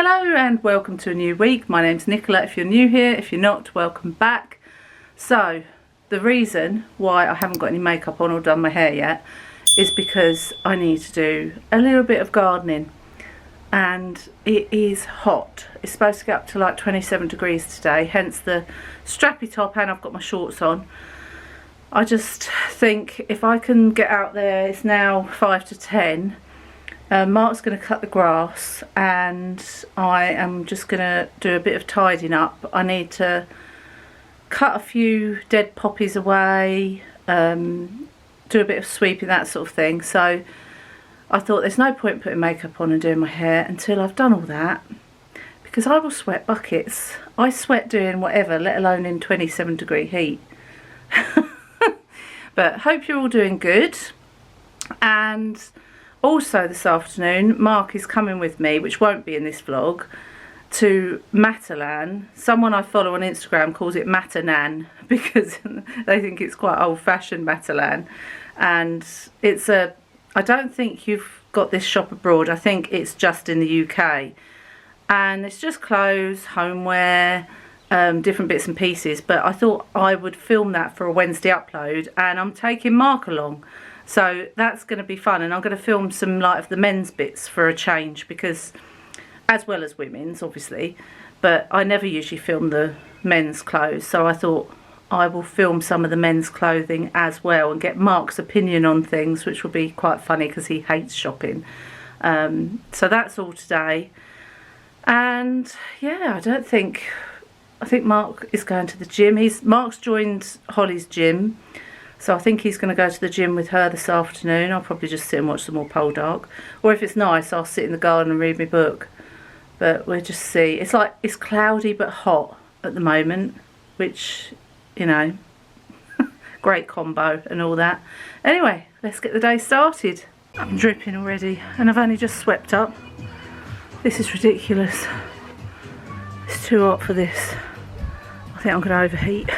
Hello and welcome to a new week. My name's Nicola if you're new here. If you're not, welcome back. So the reason why I haven't got any makeup on or done my hair yet is because I need to do a little bit of gardening, and it is hot. It's supposed to get up to like 27 degrees today, hence the strappy top, and I've got my shorts on. I just think if I can get out there, it's now 5 to 10. Mark's going to cut the grass and I am just going to do a bit of tidying up. I need to cut a few dead poppies away, do a bit of sweeping, that sort of thing. So I thought there's no point putting makeup on and doing my hair until I've done all that, because I will sweat buckets. I sweat doing whatever, let alone in 27 degree heat. But hope you're all doing good. And also this afternoon, Mark is coming with me, which won't be in this vlog, to Matalan. Someone I follow on Instagram calls it Matalan because they think it's quite old-fashioned Matalan. And it's a, I don't think you've got this shop abroad, I think it's just in the UK. And it's just clothes, homeware, different bits and pieces. But I thought I would film that for a Wednesday upload, and I'm taking Mark along. So that's going to be fun, and I'm going to film some like of the men's bits for a change, because as well as women's obviously, but I never usually film the men's clothes, so I thought I will film some of the men's clothing as well and get Mark's opinion on things, which will be quite funny because he hates shopping. So that's all today. And yeah, I think Mark is going to the gym. Mark's joined Holly's gym. So I think he's going to go to the gym with her this afternoon. I'll probably just sit and watch some more pole dark. Or if it's nice, I'll sit in the garden and read my book. But we'll just see. It's like, it's cloudy but hot at the moment, which, you know, great combo and all that. Anyway, let's get the day started. I'm dripping already and I've only just swept up. This is ridiculous. It's too hot for this. I think I'm going to overheat.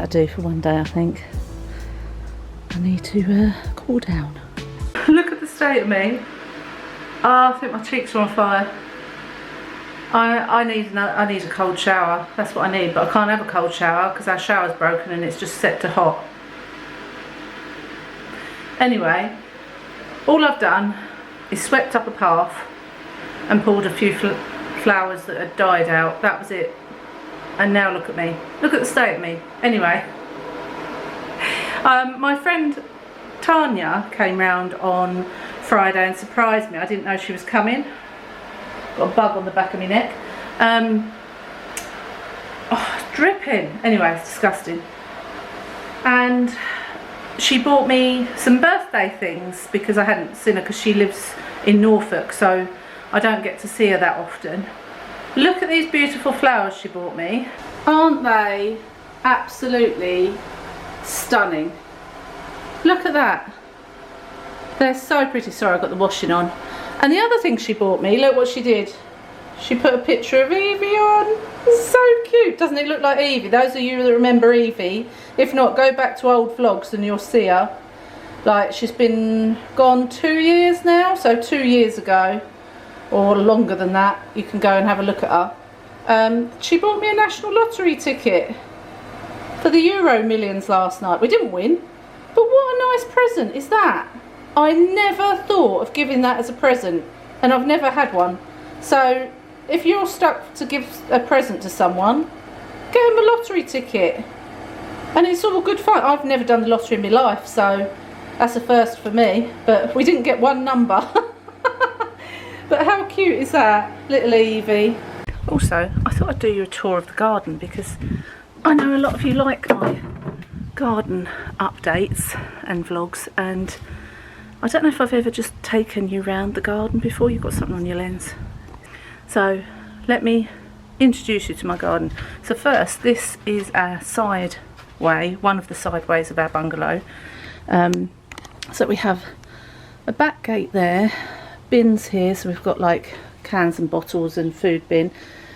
Do for one day. I think I need to cool down. Look at the state of me. Oh, I think my cheeks are on fire. I need a cold shower. That's what I need, but I can't have a cold shower because our shower's broken and it's just set to hot. Anyway, all I've done is swept up a path and pulled a few flowers that had died out. That was it. And now look at me. Look at the state of me. Anyway, my friend Tanya came round on Friday and surprised me. I didn't know she was coming. Got a bug on the back of my neck. Oh, dripping. Anyway, it's disgusting. And she bought me some birthday things because I hadn't seen her, because she lives in Norfolk, so I don't get to see her that often. Look at these beautiful flowers she bought me. Aren't they absolutely stunning? Look at that. They're so pretty. Sorry, I got the washing on. And the other thing she bought me, look what she did. She put a picture of Eevee on. It's so cute. Doesn't it look like Eevee? Those of you that remember Eevee, if not, go back to old vlogs and you'll see her. Like, she's been gone 2 years now, so 2 years ago, or longer than that, you can go and have a look at her. She bought me a national lottery ticket for the Euro Millions last night. We didn't win, but what a nice present is that. I never thought of giving that as a present, and I've never had one. So if you're stuck to give a present to someone, get them a lottery ticket, and it's all good fun. I've never done the lottery in my life, so that's a first for me, but we didn't get one number. But how cute is that, little Eevee? Also, I thought I'd do you a tour of the garden because I know a lot of you like my garden updates and vlogs, and I don't know if I've ever just taken you round the garden before. You've got something on your lens. So let me introduce you to my garden. So first, this is our side way, one of the side ways of our bungalow. So we have a back gate there, bins here, so we've got like cans and bottles and food bin.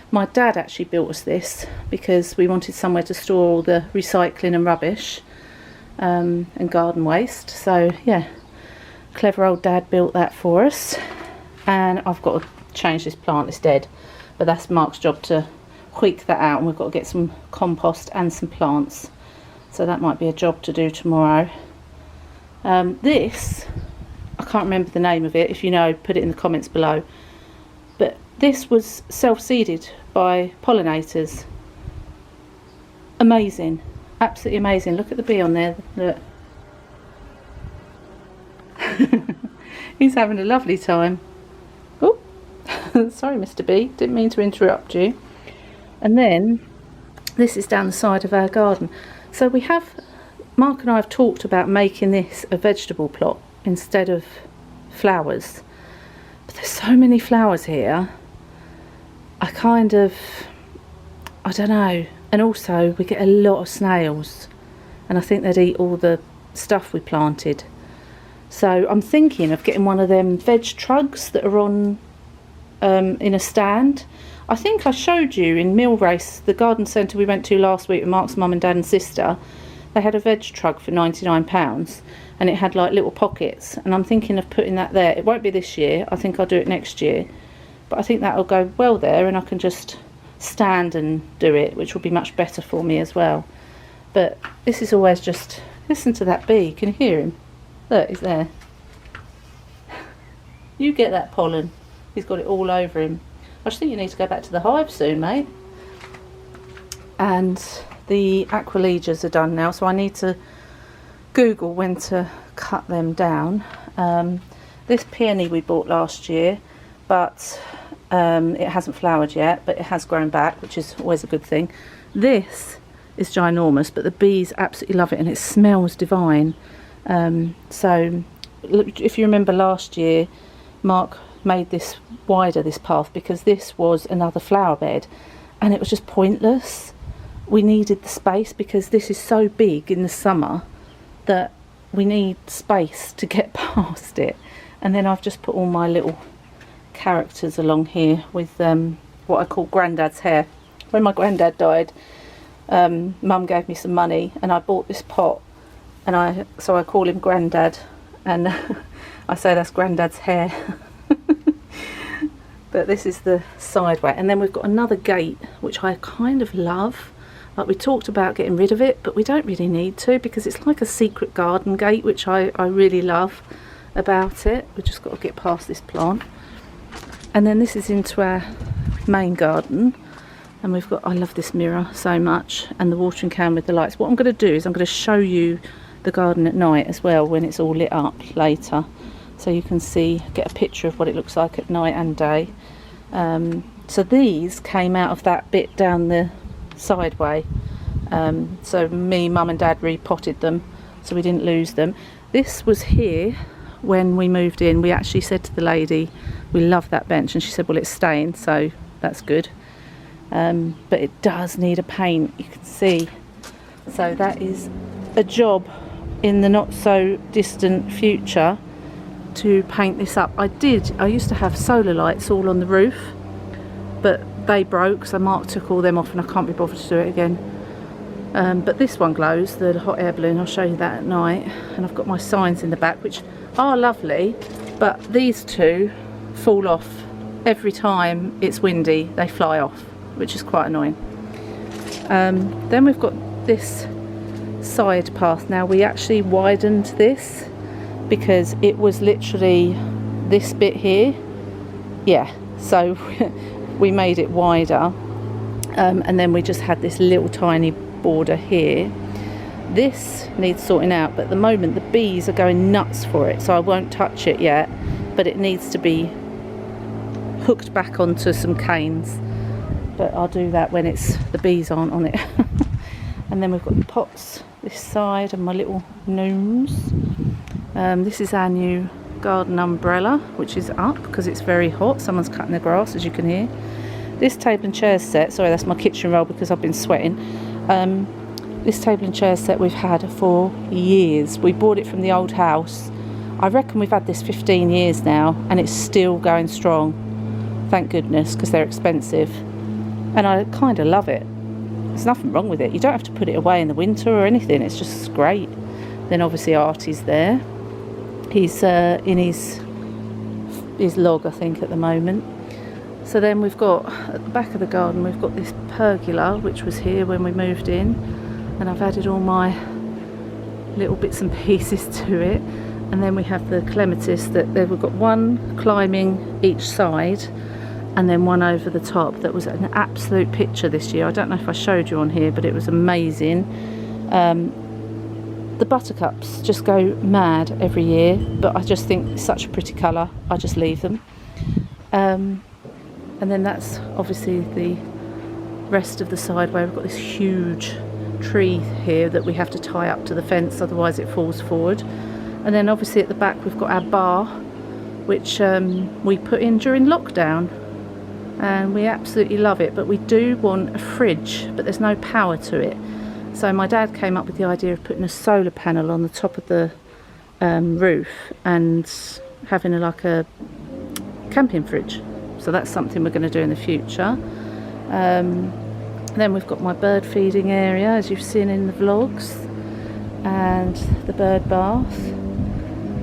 My dad actually built us this because we wanted somewhere to store all the recycling and rubbish and garden waste. So yeah, clever old dad built that for us. And I've got to change this plant, it's dead, but that's Mark's job to tweak that out, and we've got to get some compost and some plants, so that might be a job to do tomorrow. This, I can't remember the name of it. If you know, put it in the comments below. But this was self-seeded by pollinators. Amazing, absolutely amazing. Look at the bee on there, look. He's having a lovely time. Oh, sorry Mr. Bee, didn't mean to interrupt you. And then this is down the side of our garden. So we have, Mark and I have talked about making this a vegetable plot instead of flowers. But there's so many flowers here. I don't know. And also we get a lot of snails, and I think they'd eat all the stuff we planted. So I'm thinking of getting one of them veg trugs that are on in a stand. I think I showed you in Mill Race, the garden centre we went to last week with Mark's mum and dad and sister. They had a veg trug for £99, and it had like little pockets, and I'm thinking of putting that there. It won't be this year, I think I'll do it next year, but I think that'll go well there, and I can just stand and do it, which will be much better for me as well. But this is always just, listen to that bee, can you hear him? Look, he's there. You get that pollen, he's got it all over him. I just think you need to go back to the hive soon, mate. And the aqualegias are done now, so I need to Google when to cut them down. This peony we bought last year, but it hasn't flowered yet, but it has grown back, which is always a good thing. This is ginormous, but the bees absolutely love it, and it smells divine. So if you remember last year, Mark made this wider, this path, because this was another flower bed and it was just pointless. We needed the space because this is so big in the summer that we need space to get past it. And then I've just put all my little characters along here with what I call Grandad's hair. When my granddad died, Mum gave me some money and I bought this pot, and so I call him Grandad, and I say that's Grandad's hair. But this is the sideway, and then we've got another gate which I kind of love. Like, we talked about getting rid of it, but we don't really need to, because it's like a secret garden gate, which I really love about it. We've just got to get past this plant. And then this is into our main garden, and we've got, I love this mirror so much, and the watering can with the lights. What I'm going to do is I'm going to show you the garden at night as well, when it's all lit up later, so you can see, get a picture of what it looks like at night and day. So these came out of that bit down the sideway, so me, mum and dad repotted them so we didn't lose them. This was here when we moved in. We actually said to the lady we love that bench, and she said, well, it's staying, so that's good. But it does need a paint, you can see, so that is a job in the not so distant future to paint this up. I used to have solar lights all on the roof, but they broke, so Mark took all them off and I can't be bothered to do it again. But this one glows, the hot air balloon. I'll show you that at night. And I've got my signs in the back, which are lovely, but these two fall off every time it's windy. They fly off, which is quite annoying. Then we've got this side path. Now, we actually widened this because it was literally this bit here, yeah, so we made it wider, and then we just had this little tiny border here. This needs sorting out, but at the moment the bees are going nuts for it, so I won't touch it yet, but it needs to be hooked back onto some canes, but I'll do that when the bees aren't on it. And then we've got the pots. this side and my little gnomes. This is our new garden umbrella, which is up because it's very hot. Someone's cutting the grass, as you can hear. This table and chair set, sorry, that's my kitchen roll because I've been sweating. This table and chair set we've had for years. We bought it from the old house. I reckon we've had this 15 years now and it's still going strong. Thank goodness, because they're expensive. And I kind of love it. There's nothing wrong with it. You don't have to put it away in the winter or anything. It's just great. Then obviously Artie's there. He's in his log, I think, at the moment. So then we've got, at the back of the garden, we've got this pergola, which was here when we moved in. And I've added all my little bits and pieces to it. And then we have the clematis that we've got one climbing each side and then one over the top. That was an absolute picture this year. I don't know if I showed you on here, but it was amazing. The buttercups just go mad every year, but I just think it's such a pretty colour. I just leave them. And then that's obviously the rest of the side where we've got this huge tree here that we have to tie up to the fence, otherwise it falls forward. And then obviously at the back we've got our bar, which we put in during lockdown, and we absolutely love it. But we do want a fridge, but there's no power to it. So my dad came up with the idea of putting a solar panel on the top of the roof and having like a camping fridge. So that's something we're going to do in the future. Then we've got my bird feeding area, as you've seen in the vlogs, and the bird bath.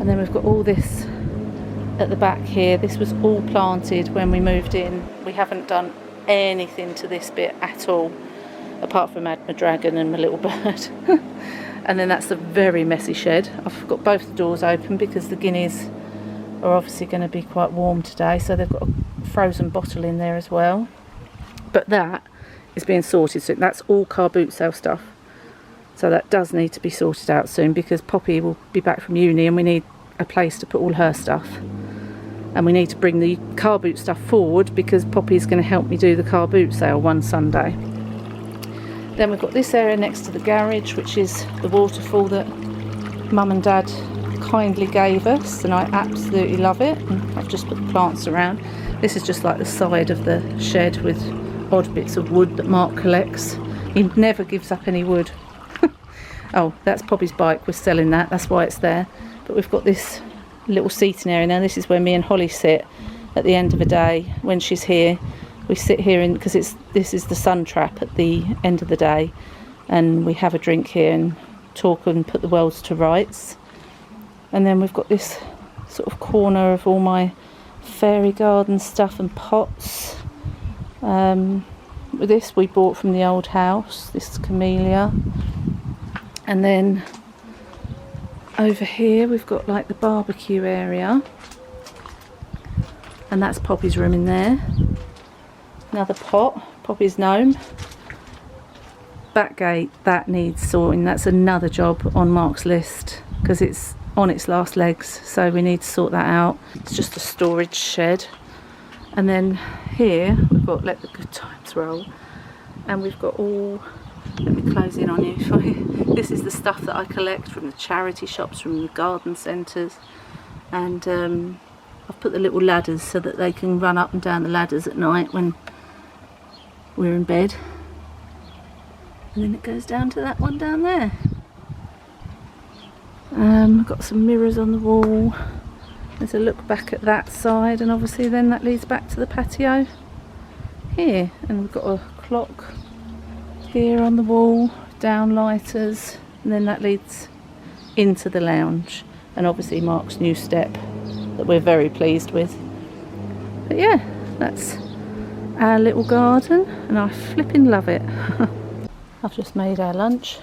And then we've got all this at the back here. This was all planted when we moved in. We haven't done anything to this bit at all, apart from add my dragon and my little bird. And then that's a very messy shed. I've got both the doors open because the guineas are obviously going to be quite warm today, so they've got a frozen bottle in there as well. But that is being sorted soon. That's all car boot sale stuff. So that does need to be sorted out soon because Poppy will be back from uni and we need a place to put all her stuff. And we need to bring the car boot stuff forward because Poppy's going to help me do the car boot sale one Sunday. Then we've got this area next to the garage, which is the waterfall that Mum and Dad kindly gave us, and I absolutely love it. And I've just put the plants around. This is just like the side of the shed with odd bits of wood that Mark collects. He never gives up any wood. Oh, that's Poppy's bike. We're selling that. That's why it's there. But we've got this little seating area now. This is where me and Holly sit at the end of the day when she's here. We sit here because this is the sun trap at the end of the day, and we have a drink here and talk and put the worlds to rights. And then we've got this sort of corner of all my fairy garden stuff and pots. This we bought from the old house, this camellia. And then over here we've got like the barbecue area, and that's Poppy's room in there. Another pot, Poppy's gnome. Back gate, that needs sorting. That's another job on Mark's list because it's on its last legs, so we need to sort that out. It's just a storage shed. And then here we've got let the good times roll, and we've got all, let me close in on you for you. This is the stuff that I collect from the charity shops, from the garden centres, and I've put the little ladders so that they can run up and down the ladders at night when we're in bed. And then it goes down to that one down there. I've got some mirrors on the wall. There's a look back at that side, and obviously then that leads back to the patio here. And we've got a clock here on the wall, downlighters, and then that leads into the lounge. And obviously Mark's new step that we're very pleased with. But yeah, that's our little garden, and I flipping love it. I've just made our lunch.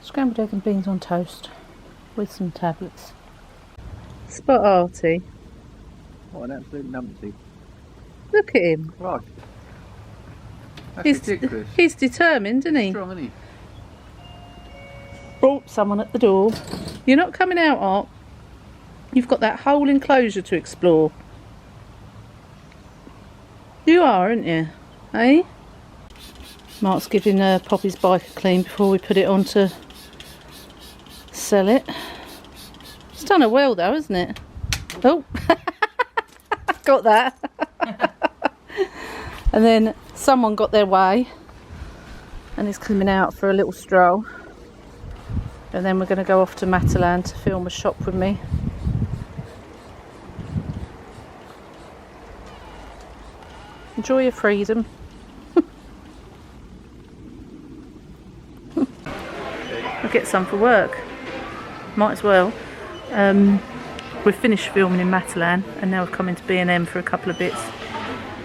Scrambled egg and beans on toast with some tablets. Spot Artie. What an absolute numpty. Look at him. Right. That's ridiculous. He's determined, isn't he? Strong, isn't he? Brought someone at the door. You're not coming out, Art. You've got that whole enclosure to explore. You are, aren't you? Eh? Mark's giving Poppy's bike a clean before we put it onto sell it. It's done it well though, isn't it? Oh, got that. And then someone got their way and is coming out for a little stroll. And then we're going to go off to Matalan to film a shop with me. Enjoy your freedom. I'll get some for work. Might as well. We've finished filming in Matalan and now we've come into B&M for a couple of bits.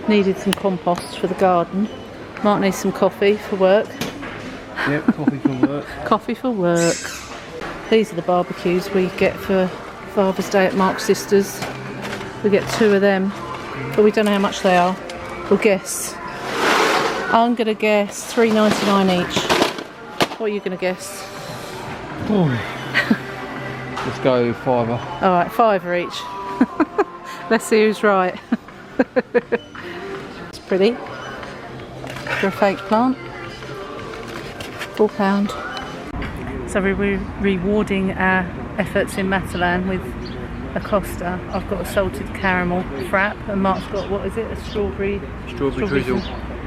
Needed some compost for the garden. Mark needs some coffee for work. Yep, coffee for work. Coffee for work. These are the barbecues we get for Father's Day at Mark's sister's. We get 2 of them, but we don't know how much they are. We'll guess. I'm going to guess $3.99 each. What are you going to guess? Let's go £5. Alright, £5 each. Let's see who's right. It's pretty. For a fake plant. £4. So we're rewarding our efforts in Matalan with a Costa. I've got a salted caramel frappe and Mark's got, what is it, a strawberry Drizzle.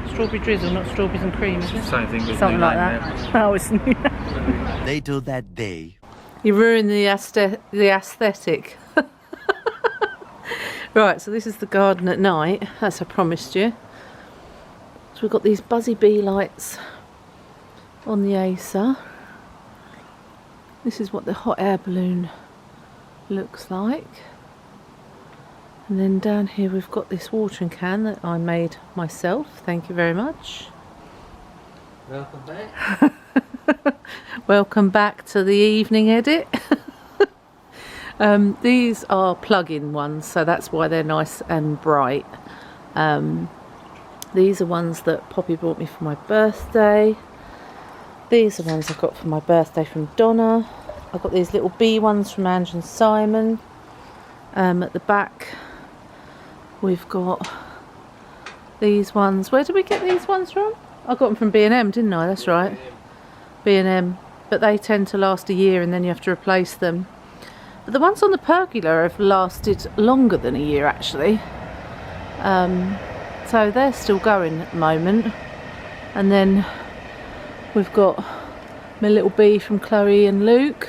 Strawberry drizzle, not strawberries and cream, is it? Same thing. Something like that. Oh, it's new. Later that day. You ruined the aesthetic. Right, so this is the garden at night, as I promised you. So we've got these buzzy bee lights on the Acer. This is what the hot air balloon looks like. And then down here we've got this watering can that I made myself. Thank you very much. Welcome back. Welcome back to the evening edit. These are plug-in ones, so that's why they're nice and bright. These are ones that Poppy bought me for my birthday. These are ones I got for my birthday from Donna. I've got these little bee ones from Ange and Simon. At the back we've got these ones. Where did we get these ones from? I got them from B&M, didn't I? That's right. B&M. But they tend to last a year and then you have to replace them. But the ones on the pergola have lasted longer than a year actually. So they're still going at the moment. And then we've got my little bee from Chloe and Luke.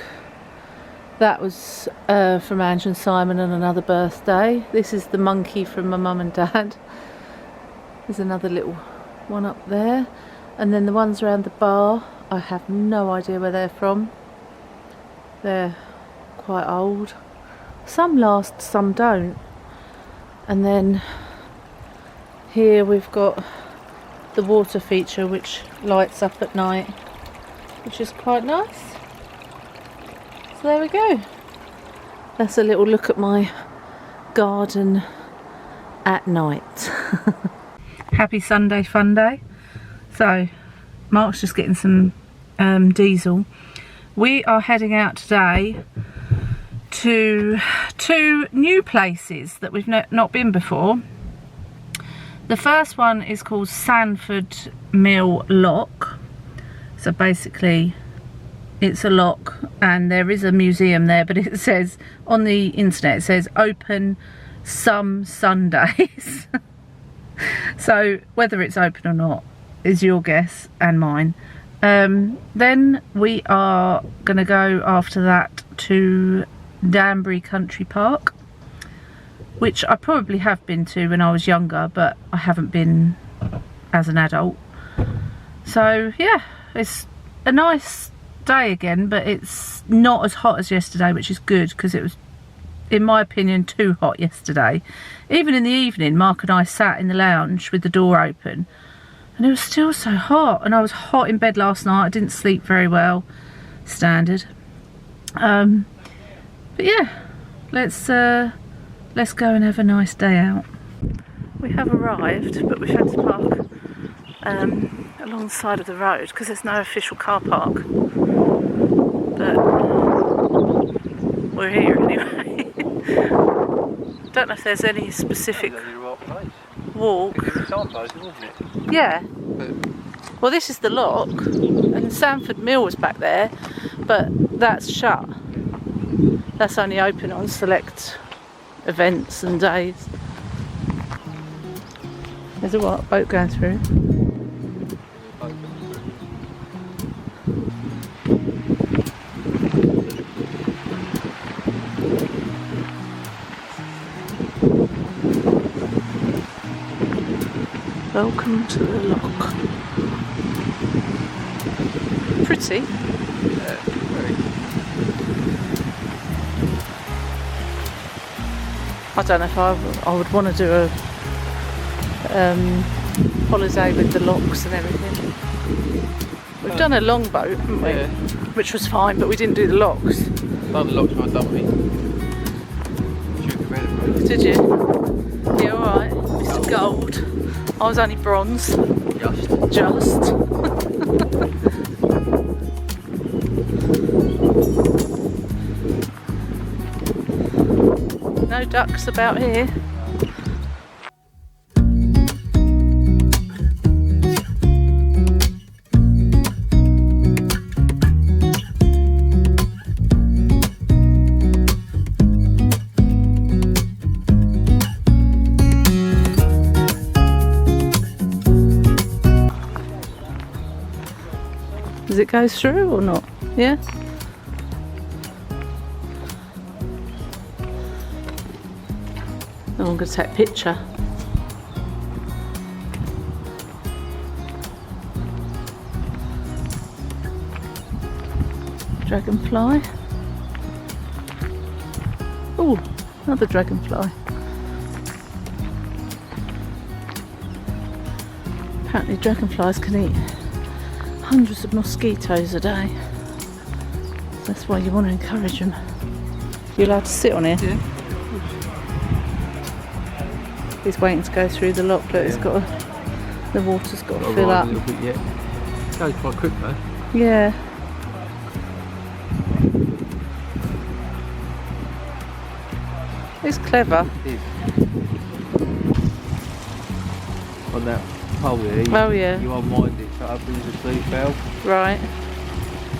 That was from Ange and Simon and another birthday. This is the monkey from my mum and dad. There's another little one up there. And then the ones around the bar, I have no idea where they're from. They're quite old. Some last, some don't. And then here we've got the water feature which lights up at night, which is quite nice. So there we go. That's a little look at my garden at night. Happy Sunday Funday. So Mark's just getting some diesel. We are heading out today to 2 new places that we've not been before. The first one is called Sandford Mill Lock. So basically it's a lock and there is a museum there, but it says on the internet, it says open some Sundays. So whether it's open or not is your guess and mine. Then we are going to go after that to Danbury Country Park, which I probably have been to when I was younger, but I haven't been as an adult. So yeah, it's a nice day again, but it's not as hot as yesterday, which is good because it was, in my opinion, too hot yesterday. Even in the evening, Mark and I sat in the lounge with the door open and it was still so hot, and I was hot in bed last night. I didn't sleep very well, standard. But yeah, let's go and have a nice day out. We have arrived, but we've had to park along the side of the road because there's no official car park. But we're here anyway. Don't know if there's any specific walk. Yeah. Well, this is the lock, and Sandford Mill was back there, but that's shut. That's only open on select events and days. There's a what? Boat going through? Welcome to the lock. Pretty. Yeah, very. I don't know if I would want to do a holiday with the locks and everything. We've done a longboat, haven't we? Yeah. Which was fine, but we didn't do the locks. Done the locks on Dunelm. Did you? Yeah, alright. Mr. Gold. I was only bronze. Just. No ducks about here. Does it go through or not? Yeah? Oh, I'm going to take a picture. Dragonfly. Oh, another dragonfly. Apparently dragonflies can eat hundreds of mosquitoes a day. That's why you want to encourage them. You're allowed to sit on here? Yeah. He's waiting to go through the lock, but it's got to, the water's got to fill up. A little bit yet. It goes quite quick though. Yeah. It's clever. It is. On that pole there, Oh yeah. you unwind it so it opens the sleeve valve. Right.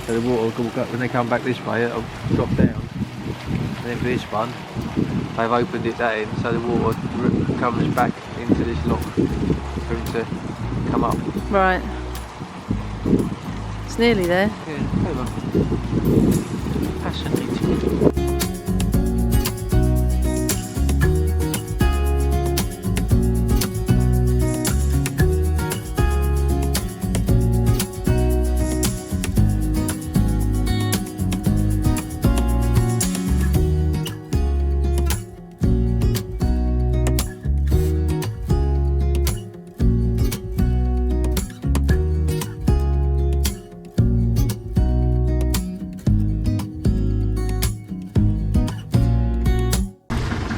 So the water will go, when they come back this way, it'll drop down. And then for this one, they've opened it that end, so the water comes back into this lock for him to come up. Right. It's nearly there. Yeah, clever. Fascinating.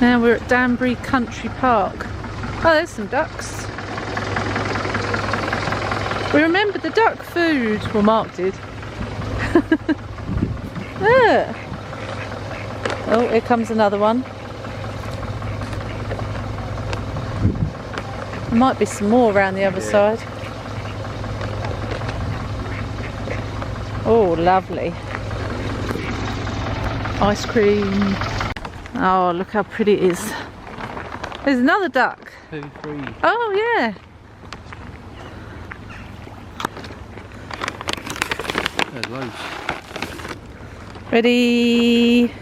Now we're at Danbury Country Park. Oh, there's some ducks. We remembered the duck food. Well, Mark did. Ah. Oh, here comes another one. There might be some more around the other side. Oh, lovely. Ice cream. Oh, look how pretty it is. There's another duck. 2, 3. Oh, yeah. There's loads. Ready?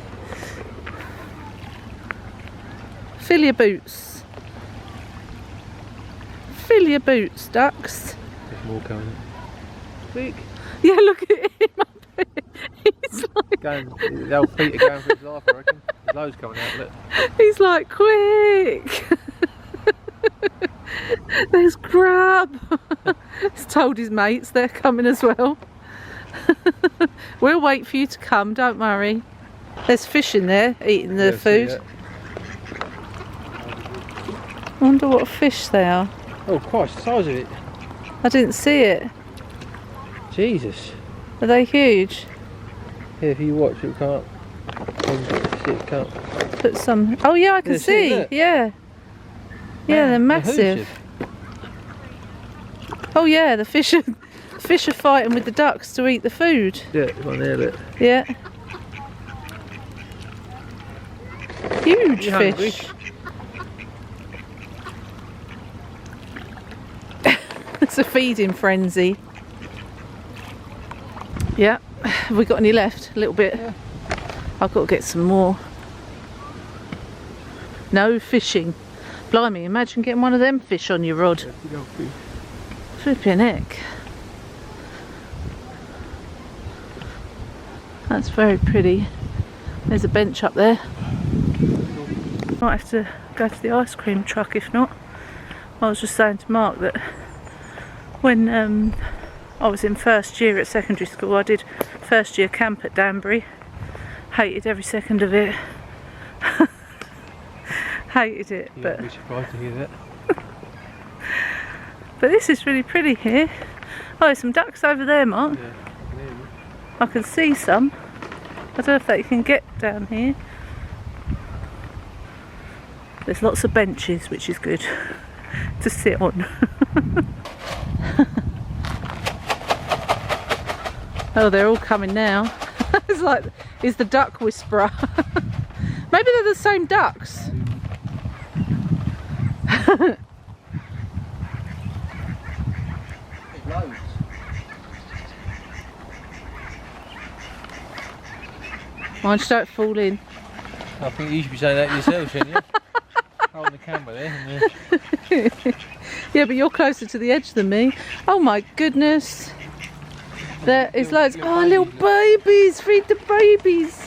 Fill your boots. Fill your boots, ducks. There's more coming. Quick. Yeah, look at him up there. He's like, The old feet are going for his life, I reckon. There's loads coming out, look. he's like, quick. There's crab. He's told his mates they're coming as well. We'll wait for you to come, don't worry. There's fish in there eating the food. I wonder what fish they are. Oh Christ, the size of it. I didn't see it. Jesus. Are they huge? Here, if you watch it, can't. It can't. Put some. Oh yeah, I can Yeah, see. look. Yeah. Yeah, they're massive. Oh yeah, the fish are fighting with the ducks to eat the food. Yeah, there's one there, look. Yeah. huge fish. It's a feeding frenzy. Yeah, have we got any left? A little bit. Yeah. I've got to get some more. No fishing. Blimey, imagine getting one of them fish on your rod. Flipping heck. That's very pretty. There's a bench up there. Might have to go to the ice cream truck if not. I was just saying to Mark that when I was in first year at secondary school, I did first year camp at Danbury. Hated every second of it. Hated it, Yeah, but I'd be surprised to hear that. but this is really pretty here. Oh, there's some ducks over there, Mark. Yeah, I can see some. I don't know if they can get down here. There's lots of benches, which is good to sit on. Oh, they're all coming now. It's like, it's the duck whisperer. Maybe they're the same ducks. loads. Mind you don't fall in. I think you should be saying that yourself, shouldn't you? Holding the camera there. Yeah, but you're closer to the edge than me. Oh my goodness. There is loads. Oh, little babies. Feed the babies.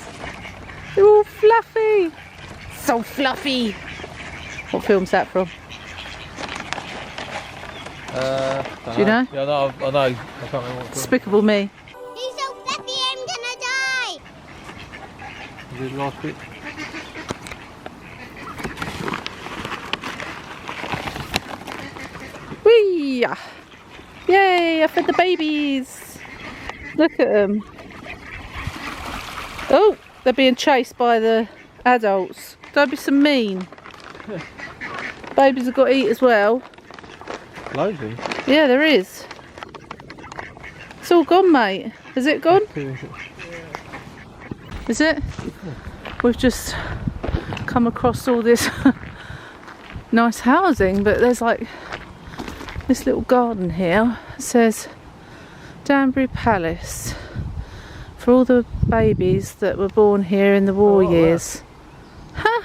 They're all fluffy. So fluffy. What film's that from? Do you know? Yeah, I know. I can't remember what. Despicable Me. He's so fluffy, I'm gonna die. Is it the last bit? Whee! Yay! I fed the babies. Look at them. Oh, they're being chased by the adults. Don't be so mean. Babies have got to eat as well. Loads of them. Yeah, there is. It's all gone, mate. Is it gone? Is it? We've just come across all this nice housing, but there's like this little garden here. It says Danbury Palace for all the babies that were born here in the war years. Huh?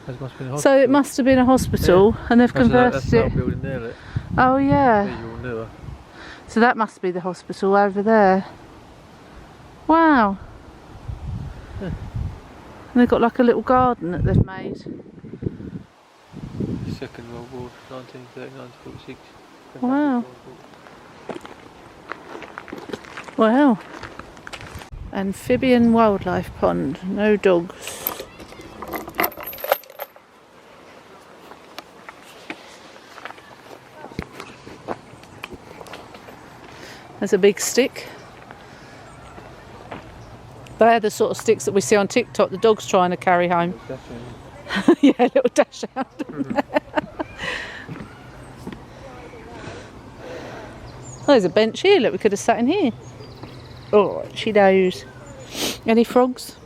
That must have been a So it must have been a hospital, and they've converted that's that it. building there, look. Oh yeah. These are all newer. So that must be the hospital over there. Wow. Yeah. And they've got like a little garden that they've made. Second World War, 1939 to 46. Wow. Wow. Amphibian wildlife pond. No dogs. There's a big stick. They're the sort of sticks that we see on TikTok the dog's trying to carry home. Yeah, a little dash out. Oh, there's a bench here. Look, we could have sat in here. Oh, she knows. Any frogs?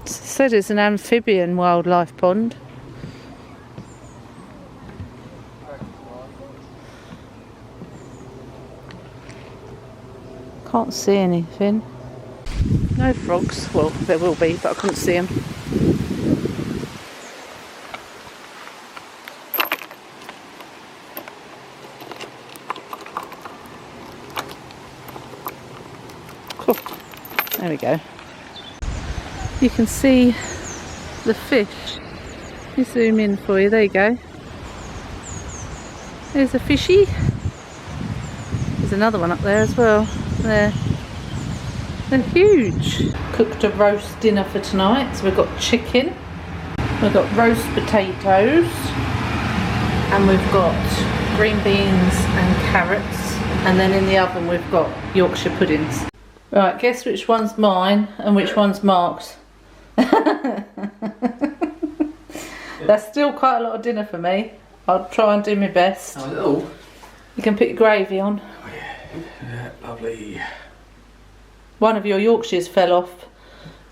It said it's an amphibian wildlife pond. Can't see anything. No frogs. Well, there will be, but I couldn't see them. Cool. There we go. You can see the fish. You zoom in for you. There you go. There's a fishy. There's another one up there as well. There. They're huge. Cooked a roast dinner for tonight. So we've got chicken, we've got roast potatoes, and we've got green beans and carrots, and then in the oven we've got Yorkshire puddings. Right, guess which one's mine and which one's Mark's. That's still quite a lot of dinner for me. I'll try and do my best. Oh, You can put your gravy on. yeah, lovely. one of your Yorkshires fell off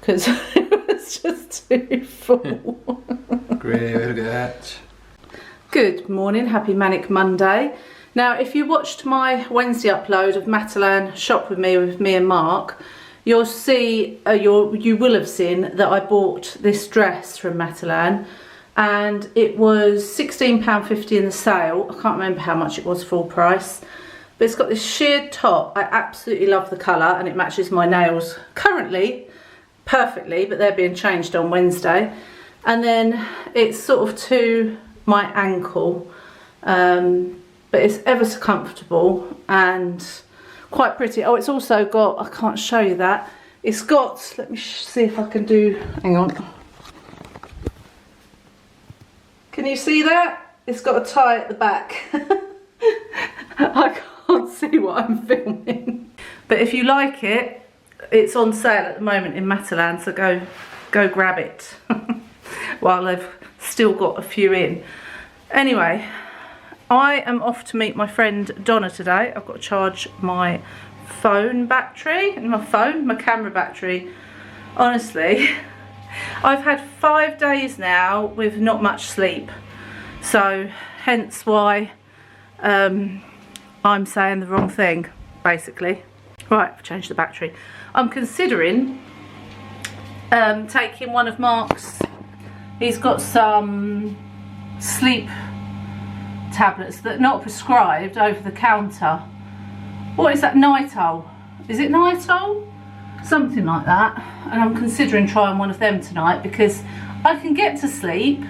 because it was just too full. Great, look at that. Good morning, happy Manic Monday. Now, if you watched my Wednesday upload of Matalan Shop with me and Mark, you'll see, you will have seen that I bought this dress from Matalan, and it was £16.50 in the sale. I can't remember how much it was full price, but it's got this sheared top. I absolutely love the colour, and it matches my nails currently perfectly, but they're being changed on Wednesday. And then it's sort of to my ankle, but it's ever so comfortable and quite pretty. Oh, it's also got, I can't show you that, it's got, let me see if I can do, hang on, can you see that? It's got a tie at the back. I can't see what I'm filming, but if you like it, it's on sale at the moment in Matalan, so go grab it while they've still got a few in. Anyway, I am off to meet my friend Donna today. I've got to charge my phone battery, my camera battery. Honestly, I've had 5 days now with not much sleep, so hence why I'm saying the wrong thing, basically. Right, I've changed the battery. I'm considering taking one of Mark's, he's got some sleep tablets that are not prescribed, over the counter. What is that, Nitol? Is it Nitol? Something like that. And I'm considering trying one of them tonight because I can get to sleep,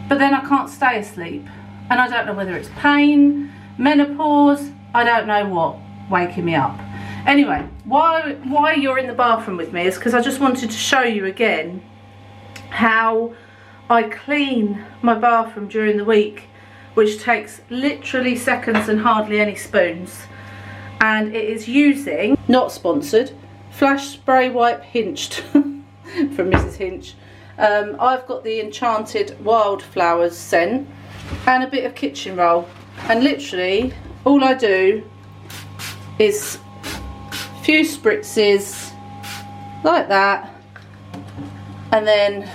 but then I can't stay asleep. And I don't know whether it's pain, menopause, I don't know what, waking me up. Anyway, why you're in the bathroom with me is because I just wanted to show you again how I clean my bathroom during the week, which takes literally seconds and hardly any spoons. And it is using, not sponsored, Flash Spray Wipe Hinched from Mrs. Hinch. I've got the Enchanted Wildflowers scent and a bit of kitchen roll. And literally, all I do is a few spritzes like that, and then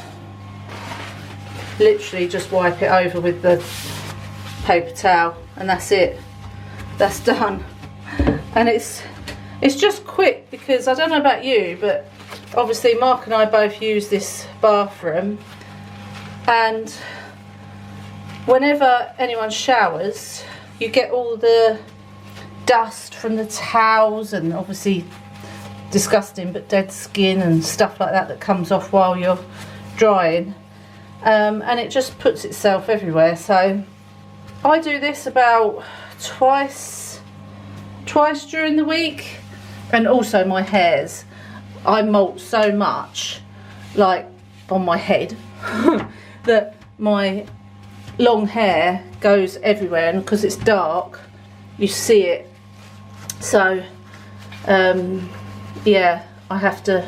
literally just wipe it over with the paper towel, and that's it, that's done. And it's just quick, because I don't know about you, but obviously Mark and I both use this bathroom, and whenever anyone showers you get all the dust from the towels, and obviously disgusting but dead skin and stuff like that that comes off while you're drying, and it just puts itself everywhere. So I do this about twice during the week. And also my hairs, I molt so much, like on my head, that my long hair goes everywhere, and because it's dark you see it. So yeah, I have to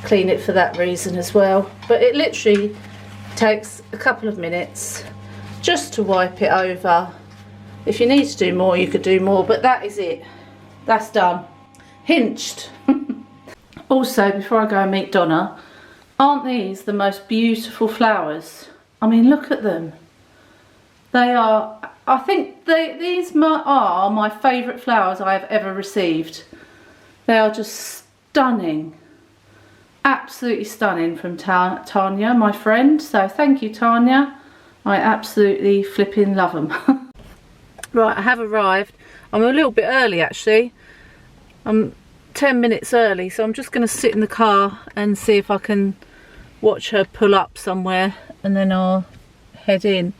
clean it for that reason as well. But it literally takes a couple of minutes just to wipe it over. If you need to do more, you could do more, but that is it, that's done. Hinched. Also, before I go and meet Donna, aren't these the most beautiful flowers? I mean, look at them. They are, I think these are my favourite flowers I have ever received. They are just stunning, absolutely stunning, from Tanya, my friend. So thank you, Tanya. I absolutely flipping love them. Right, I have arrived. I'm a little bit early actually. I'm 10 minutes early, so I'm just going to sit in the car and see if I can watch her pull up somewhere, and then I'll head in.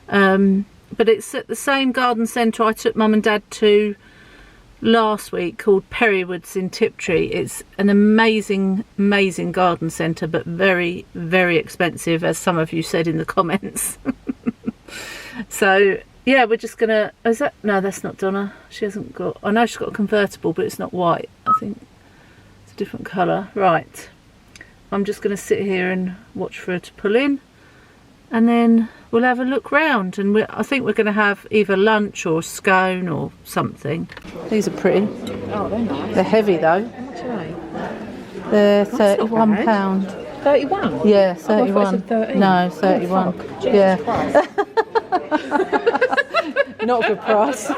But it's at the same garden centre I took Mum and Dad to last week, called Perrywoods in Tiptree. It's an amazing garden centre, but very, very expensive, as some of you said in the comments. So yeah, we're just gonna, is that, no, that's not Donna. She hasn't got, I know she's got a convertible, but it's not white. I think it's a different colour. Right, I'm just gonna sit here and watch for her to pull in, and then we'll have a look round, and I think we're gonna have either lunch or scone or something. These are pretty. Oh, they're nice. They're heavy though. How much are They're That's not bad. £31. 31? Yeah, Oh, I thought 31. it said 13. No, 31. fuck. Yeah. Jesus Christ. Not a good price.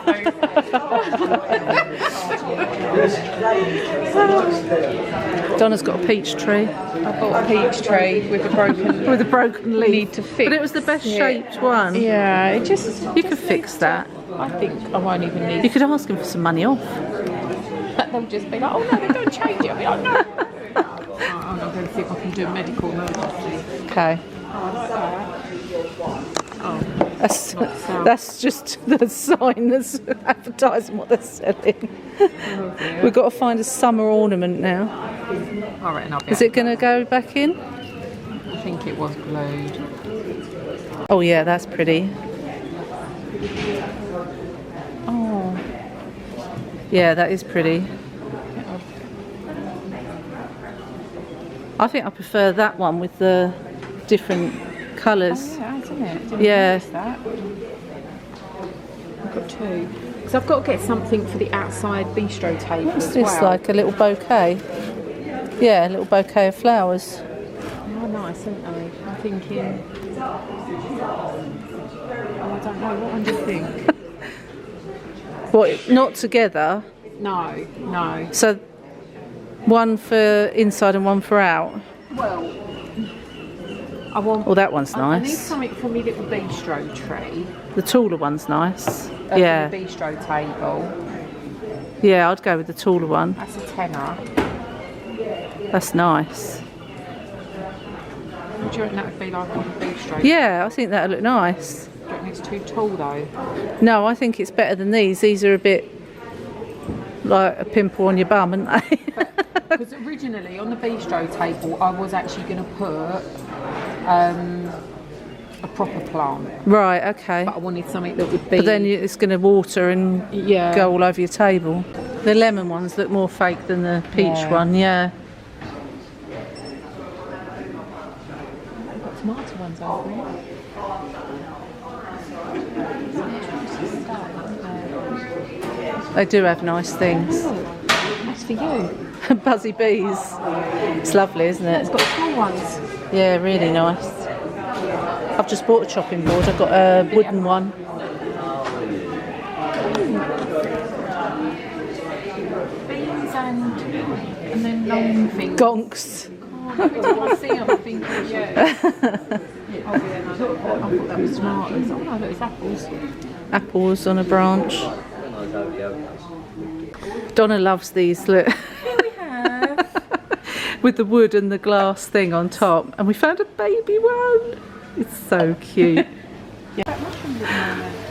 Donna's got a peach tree. I've got a peach tree with a broken leaf. Need to fix. But it was the best shaped one. Yeah, it just. You could fix that. I think I won't even need. You could ask him for some money off. They'll just be like, oh no, they're going to change it. I'll be like, no. I'm not going to see if I can do a medical emergency. Okay. That's just the sign that's advertising what they're selling. We've got to find a summer ornament now. I reckon I'll be. Is it going to go back in? I think it was glued. Oh yeah, that's pretty. Oh. Yeah, that is pretty. I think I prefer that one with the different colours. Oh, yeah, isn't it? Didn't Yeah. notice that. I've got two. Because I've got to get something for the outside bistro table. What's as this, well. like a little bouquet? Yeah, a little bouquet of flowers. Oh, nice, aren't they? I'm thinking. Oh, I don't know. What one do you think? What, not together? No. So one for inside and one for out? Well, I want. Oh, that one's I need nice. something for me little bistro tray. The taller one's nice. For Yeah. the bistro table. Yeah, I'd go with the taller one. That's a tenner. That's nice. Do you reckon that would be like on the bistro? Yeah, I think that'd look nice. Do you reckon it's too tall though? No, I think it's better than these. These are a bit like a pimple on your bum, aren't they? Because originally on the bistro table I was actually going to put a proper plant. Right, okay. But I wanted something that would be... But then it's going to water and Yeah. go all over your table. The lemon ones look more fake than the peach Yeah. one, yeah. I've got tomato ones over here. They do have nice things. That's for you. Buzzy bees. It's lovely, isn't It's it? got small ones. Yeah, really nice. I've just bought a chopping board. I've got a wooden one. Beans and then long things. Gonks. Oh, every time I see them I think of you. Oh yeah, no, I thought that was tomatoes. Oh no, look, it's apples. Apples on a branch. Donna loves these, look. We have. With the wood and the glass thing on top. And we found a baby one. It's so cute.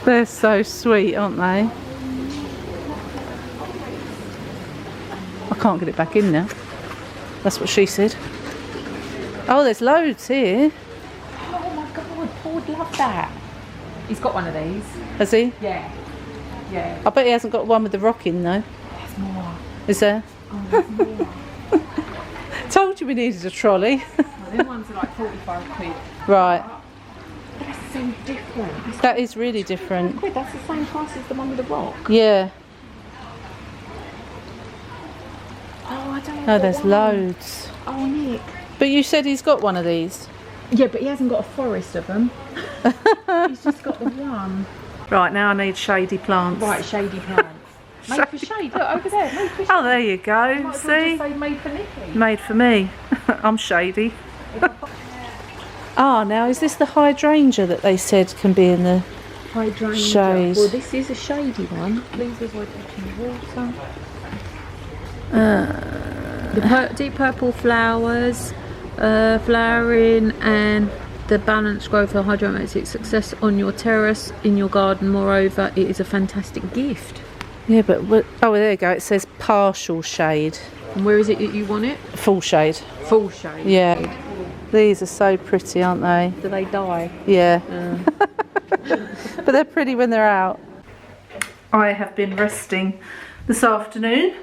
They're so sweet, aren't they? I can't get it back in now. That's what she said. Oh, there's loads here. Oh my god, Paul would love that. He's got one of these. Has he? Yeah. Yeah. I bet he hasn't got one with the rock in though. There's more. Is there? Oh, there's more. Told you we needed a trolley. Well, them ones are like 45 quid. Right. That's so different. That is really different. Quid, that's the same price as the one with the rock. Yeah. Oh, I don't know. No, there's loads. Oh, Nick. But you said he's got one of these. Yeah, but he hasn't got a forest of them. He's just got the one. Right, now I need Shady Plants. Right, Shady Plants. Made for Shade. Look, over there. Made for Shade. Oh, there you go. Might as well See? just say made for Nicky. Made for me. I'm shady. Ah, now is this the hydrangea that they said can be in the Hydrangea. shade? Well, this is a shady one. Please avoid touching the water. The deep purple flowers, flowering, and the balanced growth of hydrangea makes it success on your terrace, in your garden. Moreover, it is a fantastic gift. Yeah, but oh, there you go. It says partial shade. And where is it that you want it? Full shade. Full shade. Yeah. These are so pretty, aren't they? Do they die? Yeah. But they're pretty when they're out. I have been resting this afternoon.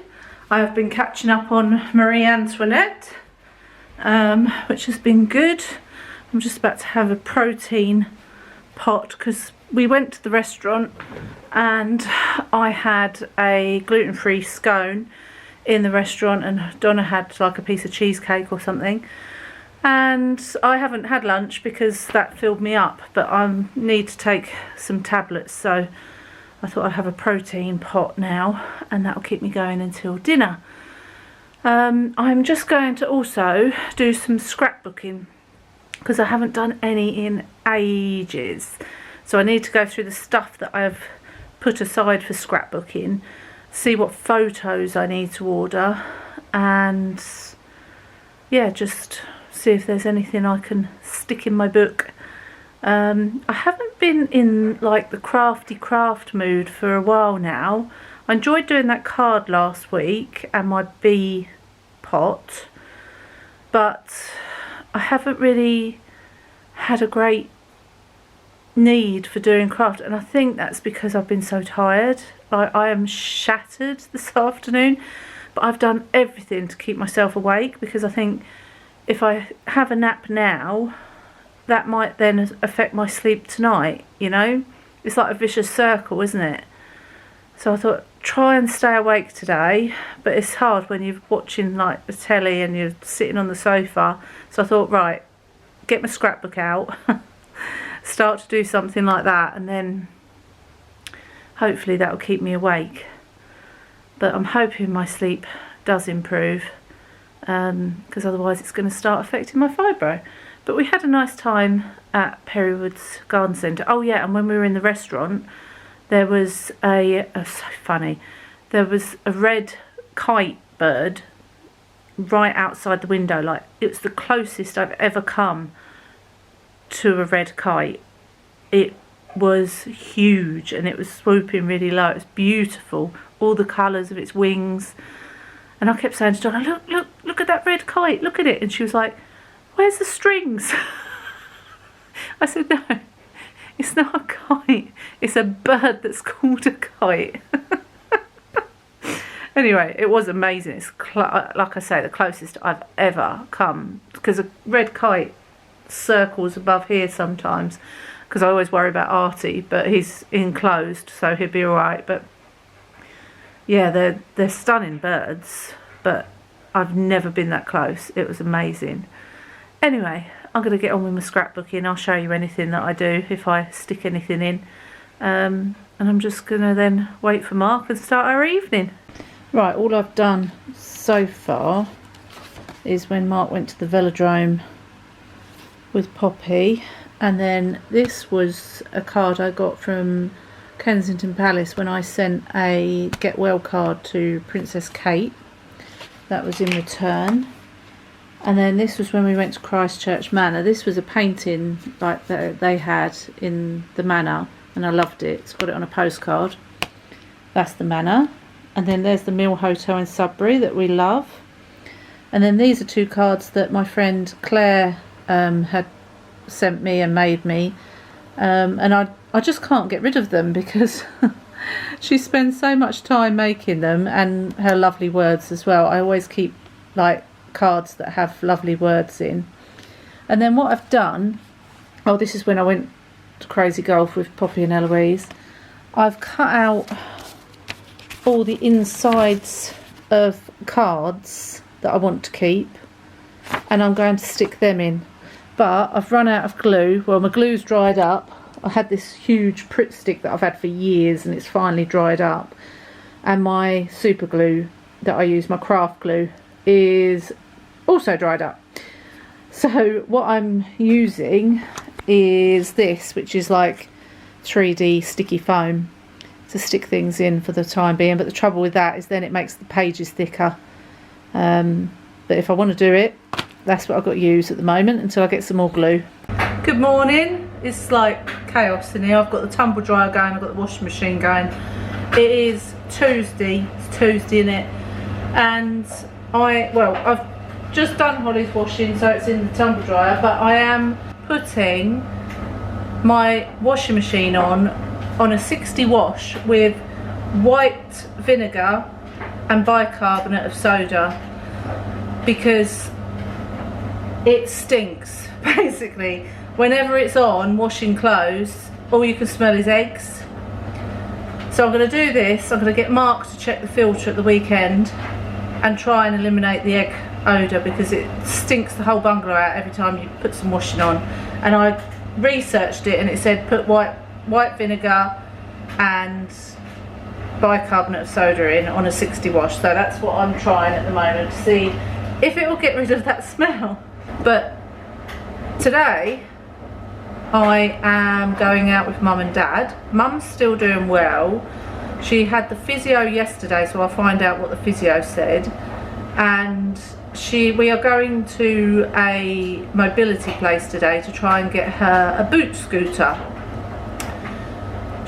I have been catching up on Marie Antoinette, which has been good. I'm just about to have a protein pot because we went to the restaurant and I had a gluten-free scone in the restaurant, and Donna had like a piece of cheesecake or something, and I haven't had lunch because that filled me up, but I need to take some tablets, so I thought I'd have a protein pot now, and that'll keep me going until dinner. I'm just going to also do some scrapbooking because I haven't done any in ages, so I need to go through the stuff that I've put aside for scrapbooking, see what photos I need to order, and yeah, just see if there's anything I can stick in my book. I haven't been in like the crafty craft mood for a while now. I enjoyed doing that card last week and my bee pot, but I haven't really had a great need for doing craft, and I think that's because I've been so tired. I am shattered this afternoon, but I've done everything to keep myself awake because I think if I have a nap now, that might then affect my sleep tonight, you know? It's like a vicious circle, isn't it? So I thought, try and stay awake today, but it's hard when you're watching like the telly and you're sitting on the sofa. So I thought, right, get my scrapbook out, start to do something like that, and then hopefully that'll keep me awake. But I'm hoping my sleep does improve, because otherwise it's going to start affecting my fibro. But we had a nice time at Perrywoods Garden Centre. Oh yeah, and when we were in the restaurant, there was so funny, there was a red kite bird right outside the window. Like, it was the closest I've ever come to a red kite. It was huge and it was swooping really low. It was beautiful, all the colours of its wings. And I kept saying to Donna, look at that red kite, look at it. And she was like, where's the strings? I said, no, it's not a kite, it's a bird that's called a kite. Anyway, it was amazing. It's like I say, the closest I've ever come, because a red kite circles above here sometimes, because I always worry about Artie, but he's enclosed, so he'll be alright. But yeah, they're stunning birds, but I've never been that close. It was amazing. Anyway, I'm going to get on with my scrapbooking. I'll show you anything that I do if I stick anything in. And I'm just going to then wait for Mark and start our evening. Right, all I've done so far is when Mark went to the velodrome with Poppy, and then this was a card I got from Kensington Palace when I sent a get well card to Princess Kate. That was in return. And then this was when we went to Christchurch Manor. This was a painting like that they had in the manor, and I loved it. It's got it on a postcard. That's the manor. And then there's the Mill Hotel in Sudbury that we love. And then these are two cards that my friend Claire had sent me and made me. And I just can't get rid of them because she spends so much time making them, and her lovely words as well. I always keep like cards that have lovely words in. And then what I've done, oh, this is when I went to Crazy Golf with Poppy and Eloise. I've cut out all the insides of cards that I want to keep, and I'm going to stick them in. But I've run out of glue. Well, my glue's dried up. I had this huge Pritt stick that I've had for years, and it's finally dried up. And my super glue that I use, my craft glue, is also dried up. So what I'm using is this, which is like 3D sticky foam to stick things in for the time being. But the trouble with that is then it makes the pages thicker. But if I want to do it, that's what I've got to use at the moment until I get some more glue. Good morning. It's like chaos in here. I've got the tumble dryer going, I've got the washing machine going. It is Tuesday. It's Tuesday, innit? And I've just done Holly's washing, so it's in the tumble dryer, but I am putting my washing machine on a 60 wash with white vinegar and bicarbonate of soda, because it stinks basically. Whenever it's on washing clothes, all you can smell is eggs. So I'm going to do this. I'm going to get Mark to check the filter at the weekend, and try and eliminate the egg odour, because it stinks the whole bungalow out every time you put some washing on. And I researched it and it said put white vinegar and bicarbonate of soda in on a 60 wash. So that's what I'm trying at the moment to see if it will get rid of that smell. But today I am going out with Mum and Dad. Mum's still doing well. She had the physio yesterday, so I'll find out what the physio said. And we are going to a mobility place today to try and get her a boot scooter.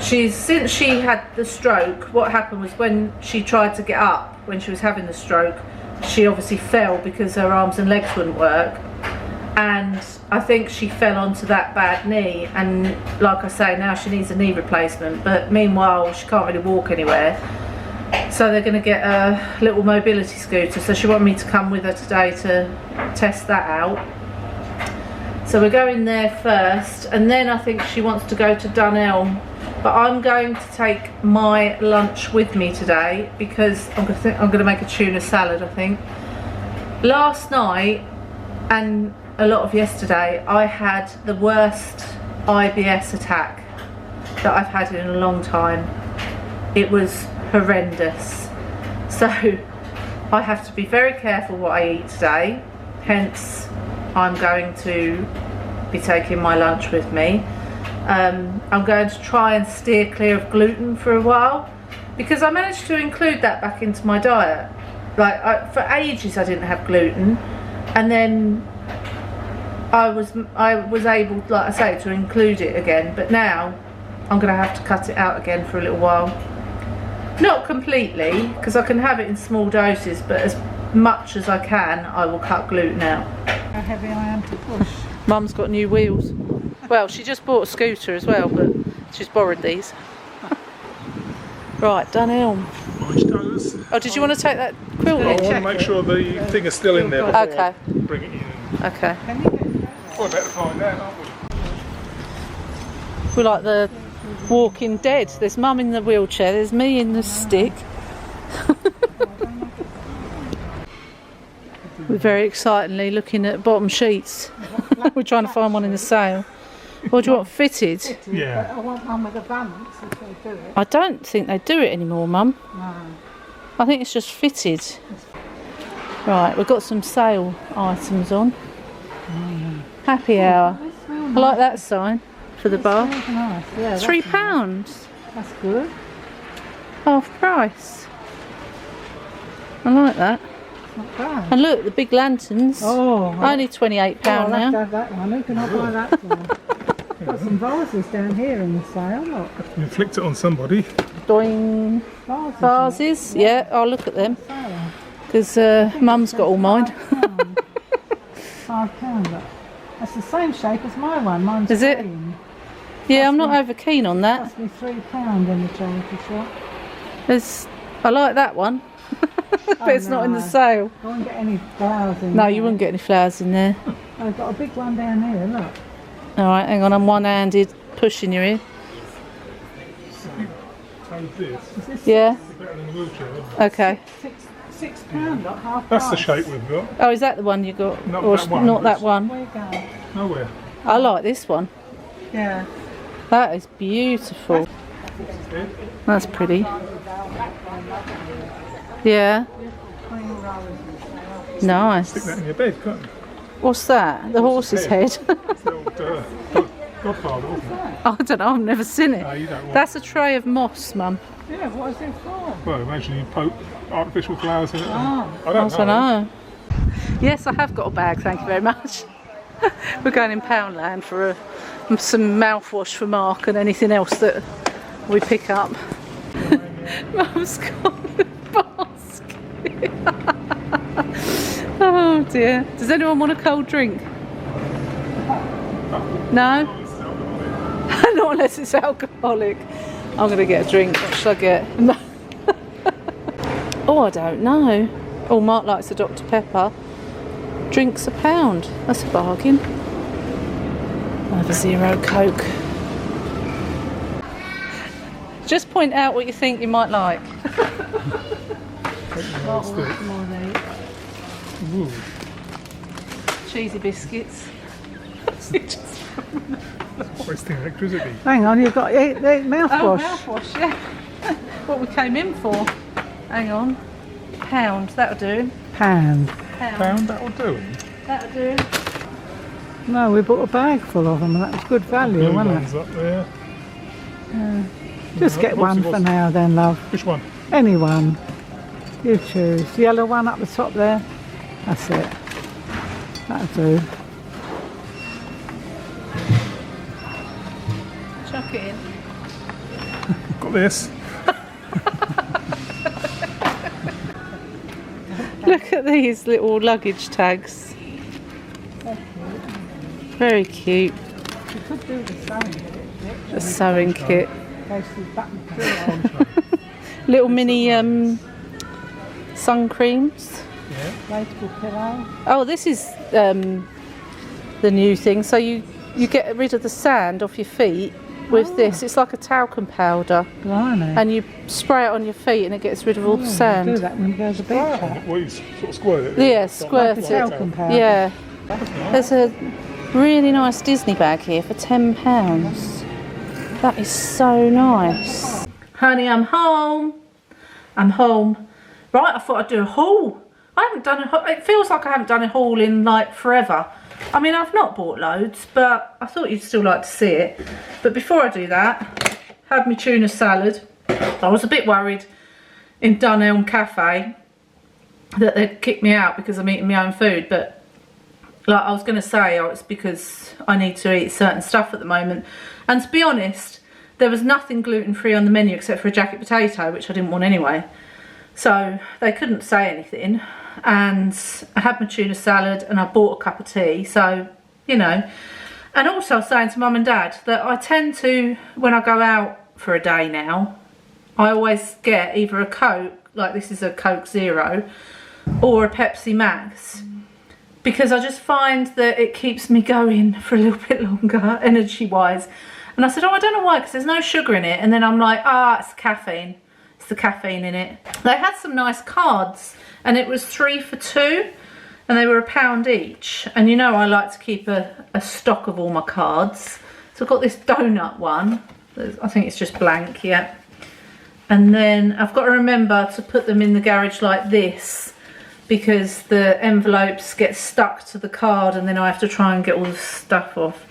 Since she had the stroke, what happened was when she tried to get up, when she was having the stroke, she obviously fell because her arms and legs wouldn't work. And I think she fell onto that bad knee, and like I say, now she needs a knee replacement, but meanwhile she can't really walk anywhere. So they're going to get a little mobility scooter, so she wanted me to come with her today to test that out. So we're going there first, and then I think she wants to go to Dunelm, but I'm going to take my lunch with me today because I'm going to make a tuna salad, I think. Last night and a lot of yesterday I had the worst IBS attack that I've had in a long time. It was horrendous, so I have to be very careful what I eat today, hence I'm going to be taking my lunch with me. I'm going to try and steer clear of gluten for a while, because I managed to include that back into my diet. Like for ages I didn't have gluten, and then I was able, like I say, to include it again, but now I'm going to have to cut it out again for a little while. Not completely, because I can have it in small doses, but as much as I can I will cut gluten out. How heavy I am to push. Mum's got new wheels. Well, she just bought a scooter as well, but she's borrowed these. Right, Dunelm. Which does. Oh, did you want to take that quilt I off? want to make sure the thing is still in there before Okay. I bring it in. Okay. We're about to find out, aren't we? We're like the Walking Dead. There's Mum in the wheelchair, there's me in the stick. We're very excitedly looking at bottom sheets. We're trying to find one in the sale. What do you want, fitted? Yeah. I want one with a balance if they do it. I don't think they do it anymore, Mum. No. I think it's just fitted. Right, we've got some sale items on. Happy hour. I like that sign for the bar. Nice. Yeah, that's £3. nice. That's good. Half price. I like that. Not bad. And look, the big lanterns. Oh, Only £28 I'll have to now. have that one. Who can I buy that for? Got some vases down here in the sale. Look. You inflict it on somebody. Doing vases. Yeah, I'll look at them. Sale. Because Mum's got all mine. £5, look. That's the same shape as my one. Mine's Is it? green. Yeah, I'm not over keen on that. Cost me £3 in the charity shop. I like that one. But it's not in the no. sale. I won't get any flowers in No, there. you wouldn't get any flowers in there. I've got a big one down here, look. Alright, hang on, I'm one-handed pushing you in. Take this. Is this Yeah, Better than the wheelchair, isn't it? okay. £6, look, half That's the price. shape we've got. Oh, is that the one you got? Not Or that one, not that but- one? Where you going? Nowhere. I like this one. Yeah. That is beautiful. That's pretty. Yeah. Stick that Nice. in your bed, can't you? What's that? The horse's head. It's the old Godfather, wasn't it? I don't know, I've never seen No, it. you don't want. That's a tray of moss, Mum. Yeah, what is it for? Well, imagine you poke artificial flowers in it. Oh. I I don't don't know. know. Yes, I have got a bag, thank you very much. We're going in Poundland for some mouthwash for Mark and anything else that we pick up. Mum's got a basket. Oh dear. Does anyone want a cold drink? No? Not unless it's alcoholic. I'm going to get a drink. What should I get? No. Oh, I don't know. Oh, Mark likes a Dr. Pepper. Drinks £1. That's a bargain. I'll have a zero Coke. Just point out what you think you might like. Ooh. Cheesy biscuits. Wasting electricity. Hang on, you've got to eat the Oh, mouthwash. mouthwash, yeah. What we came in for. Hang on. £1, that'll do. Pound. Pound, that'll do. That'll do. No, we bought a bag full of them and that was good value, Blue wasn't ones it? up there. Just get one for now then, love. Which one? Any one. You choose. The yellow one up the top there. That's it. That'll do. Chuck it in. Got this. Look at these little luggage tags. Very cute. You could do the same. A sewing kit. Basically button through it. Little mini sun creams. Yeah. Inflatable pillow. Oh, this is the new thing. So you get rid of the sand off your feet with this. It's like a talcum powder. Blimey. And you spray it on your feet and it gets rid of all the Do sand. that when you go to the beach. Out. Well, you sort of squirt it. Yeah, squirt Like a it. talcum powder. Yeah. There's a really nice Disney bag here for £10. That is so nice. Honey, I'm home. I'm home. Right, I thought I'd do a haul. I haven't done a haul. It feels like I haven't done a haul in like forever. I mean, I've not bought loads, but I thought you'd still like to see it. But before I do that, had my tuna salad. I was a bit worried in Dunelm Cafe that they'd kick me out because I'm eating my own food, but like I was going to say, oh, it's because I need to eat certain stuff at the moment. And to be honest, there was nothing gluten-free on the menu except for a jacket potato, which I didn't want anyway. So they couldn't say anything. And I had my tuna salad and I bought a cup of tea. So, you know. And also I was saying to Mum and Dad that I tend to, when I go out for a day now, I always get either a Coke, like this is a Coke Zero, or a Pepsi Max. Because I just find that it keeps me going for a little bit longer, energy-wise. And I said, oh, I don't know why, because there's no sugar in it. And then I'm like, it's caffeine. It's the caffeine in it. They had some nice cards, and it was 3 for 2, and they were £1 each. And you know I like to keep a stock of all my cards. So I've got this donut one. I think it's just blank, yeah. And then I've got to remember to put them in the garage like this, because the envelopes get stuck to the card and then I have to try and get all the stuff off.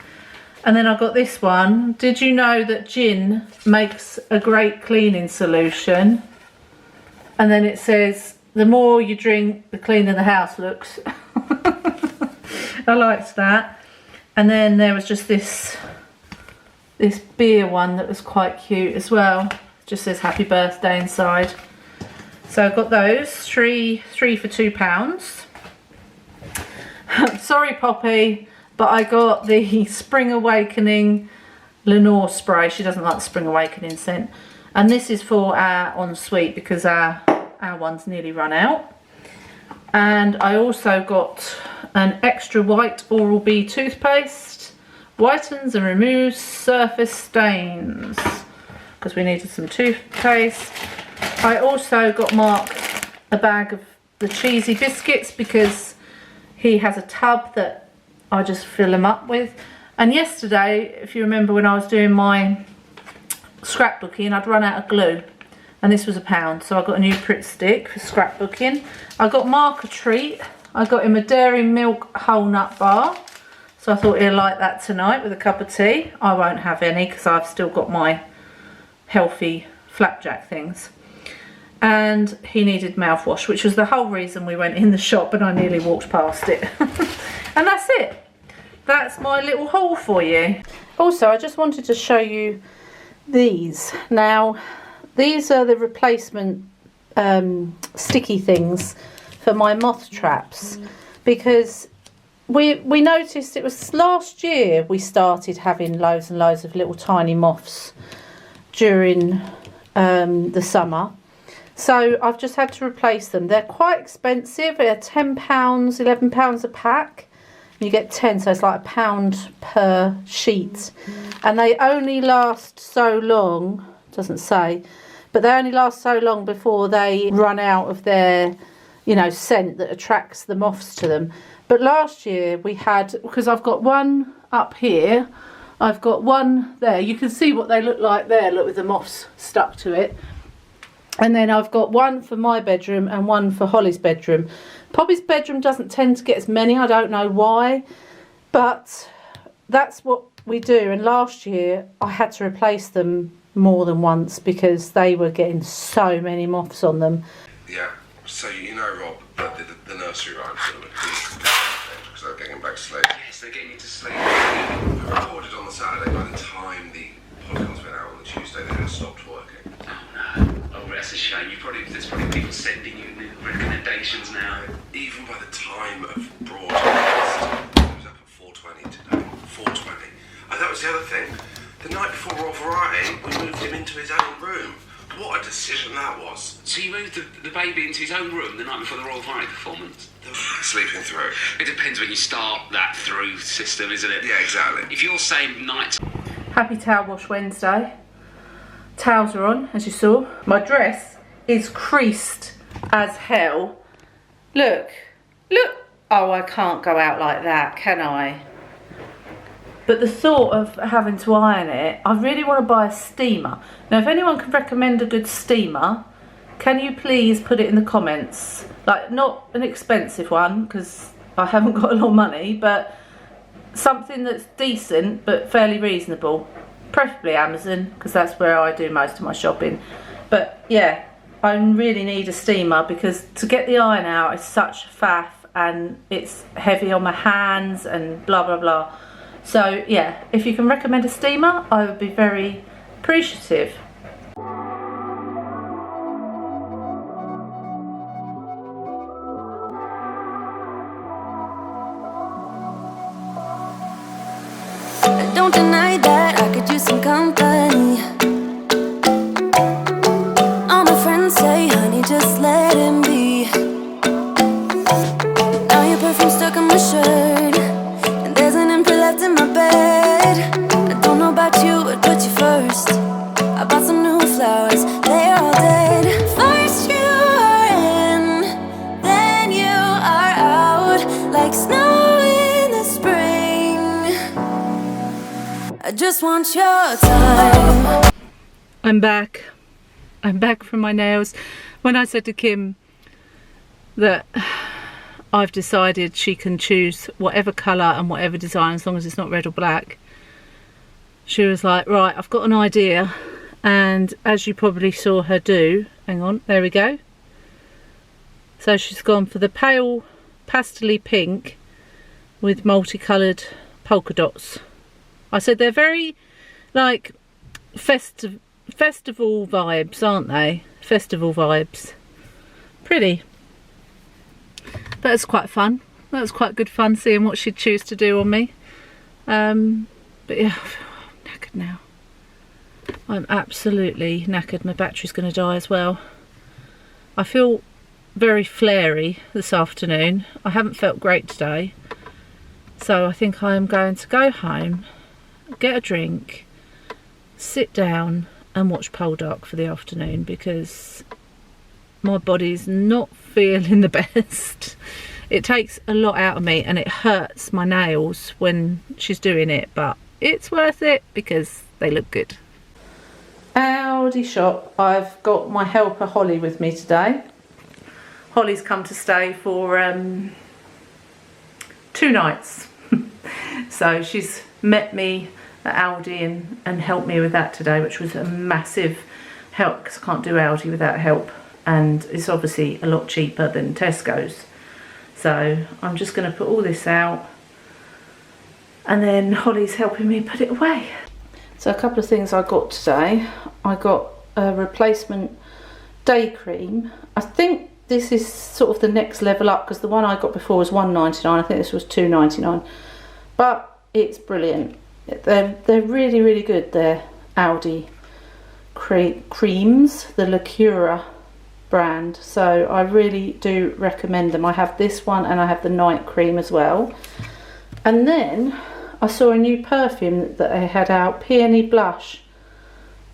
And then I've got this one. Did you know that gin makes a great cleaning solution? And then it says, the more you drink, the cleaner the house looks. I liked that. And then there was just this beer one that was quite cute as well. It just says happy birthday inside. So I've got those, three for £2. Sorry, Poppy, but I got the Spring Awakening Lenore spray. She doesn't like the Spring Awakening scent. And this is for our ensuite because our one's nearly run out. And I also got an extra white Oral-B toothpaste. Whitens and removes surface stains. Because we needed some toothpaste. I also got Mark a bag of the cheesy biscuits because he has a tub that I just fill him up with. And yesterday, if you remember when I was doing my scrapbooking, I'd run out of glue. And this was £1, so I got a new Pritt stick for scrapbooking. I got Mark a treat. I got him a dairy milk whole nut bar. So I thought he'll like that tonight with a cup of tea. I won't have any because I've still got my healthy flapjack things. And he needed mouthwash, which was the whole reason we went in the shop and I nearly walked past it. And that's it. That's my little haul for you. Also, I just wanted to show you these. Now, these are the replacement sticky things for my moth traps, because we noticed it was last year we started having loads and loads of little tiny moths during the summer. So I've just had to replace them. They're quite expensive. They're £10, £11 a pack. You get 10, so it's like £1 per sheet. And they only last so long, doesn't say, but they only last so long before they run out of their, you know, scent that attracts the moths to them. But last year we had, because I've got one up here, I've got one there, you can see what they look like there, look, with the moths stuck to it. And then I've got one for my bedroom and one for Holly's bedroom. Poppy's bedroom doesn't tend to get as many, I don't know why, but that's what we do. And last year I had to replace them more than once because they were getting so many moths on them. Yeah, so you know, Rob, the nursery rhymes because they're getting back to sleep. Yes, they're getting you to sleep. I recorded on the Saturday. By the time the podcast went out on the Tuesday, they had stopped working. Oh no! Oh, that's a shame. There's probably people sending you recommendations now. Even by the time of broadcast, it was up at 4:20 today. 4:20. And that was the other thing. The night before Royal Variety, we moved him into his own room. What a decision that was. So you moved the baby into his own room the night before the Royal Variety performance? Sleeping through. It depends when you start that through system, isn't it? Yeah, exactly. If you're saying night... Happy Towel Wash Wednesday. Towels are on, as you saw. My dress is creased as hell. Look. Look. Oh, I can't go out like that, can I? But the thought of having to iron it, I really want to buy a steamer. Now, if anyone can recommend a good steamer, can you please put it in the comments? Like, not an expensive one, because I haven't got a lot of money, but something that's decent, but fairly reasonable. Preferably Amazon, because that's where I do most of my shopping. But, yeah, I really need a steamer, because to get the iron out is such a faff, and it's heavy on my hands, and blah, blah, blah. So, yeah, if you can recommend a steamer, I would be very appreciative. Don't deny that I could use some company. All my friends say, honey, just let him be. Now your perfume stuck on my shirt, and there's an imprint left in my bed. I don't know about you, I'd put you first. I bought some new flowers, they're all dead. First you are in, then you are out, like snow in the spring. I just want your time. I'm back. I'm back from my nails. When I said to Kim that I've decided she can choose whatever colour and whatever design as long as it's not red or black, she was like, right, I've got an idea. And as you probably saw her do, hang on, there we go. So she's gone for the pale pastel-y pink with multicoloured polka dots. I said they're very like festival vibes, aren't they? Festival vibes. Pretty. But it's quite fun. That was quite good fun seeing what she'd choose to do on me. But yeah, I'm knackered now. I'm absolutely knackered. My battery's going to die as well. I feel very flary this afternoon. I haven't felt great today. So I think I am going to go home, get a drink, sit down and watch Poldark for the afternoon because my body's not feeling the best. It takes a lot out of me and it hurts my nails when she's doing it, but it's worth it because they look good. Aldi shop. I've got my helper Holly with me today. Holly's come to stay for 2 nights. So she's met me at Aldi and helped me with that today, which was a massive help because I can't do Aldi without help, and it's obviously a lot cheaper than Tesco's. So I'm just going to put all this out and then Holly's helping me put it away. So a couple of things I got today. I got a replacement day cream. I think this is sort of the next level up because the one I got before was £1.99. I think this was £2.99. But it's brilliant. They're really, really good. They're Aldi creams, the Lacura brand. So I really do recommend them. I have this one and I have the night cream as well. And then I saw a new perfume that they had out, Peony blush.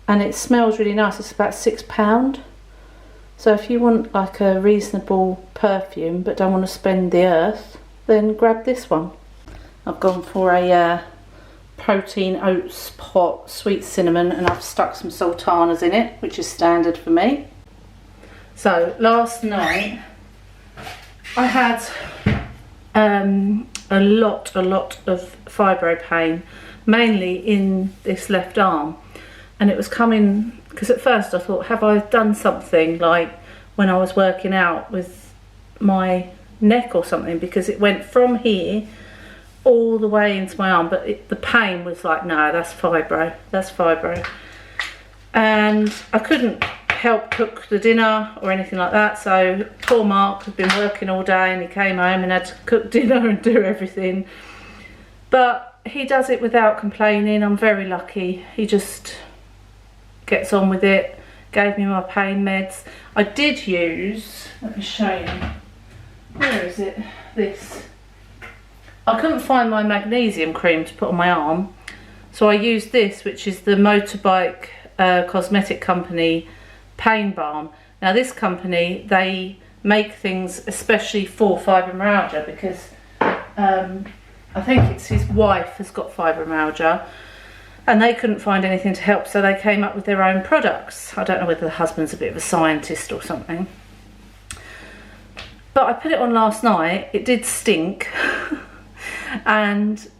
and it smells really nice. It's about £6. So if you want like a reasonable perfume but don't want to spend the earth, then grab this one. I've gone for a protein oats pot, sweet cinnamon, and I've stuck some sultanas in it, which is standard for me. So last night I had a lot of fibro pain, mainly in this left arm, and it was coming because at first I thought, have I done something like when I was working out with my neck or something, because it went from here all the way into my arm, but the pain was like, no, that's fibro, and I couldn't help cook the dinner or anything like that. So poor Mark had been working all day and he came home and had to cook dinner and do everything, but he does it without complaining. I'm very lucky. He just gets on with it. Gave me my pain meds. I did use, let me show you, where is it, this. I couldn't find my magnesium cream to put on my arm, so I used this, which is the motorbike cosmetic company pain balm. Now this company, they make things especially for fibromyalgia, because I think it's his wife has got fibromyalgia and they couldn't find anything to help, so they came up with their own products. I don't know whether the husband's a bit of a scientist or something, but I put it on last night. It did stink and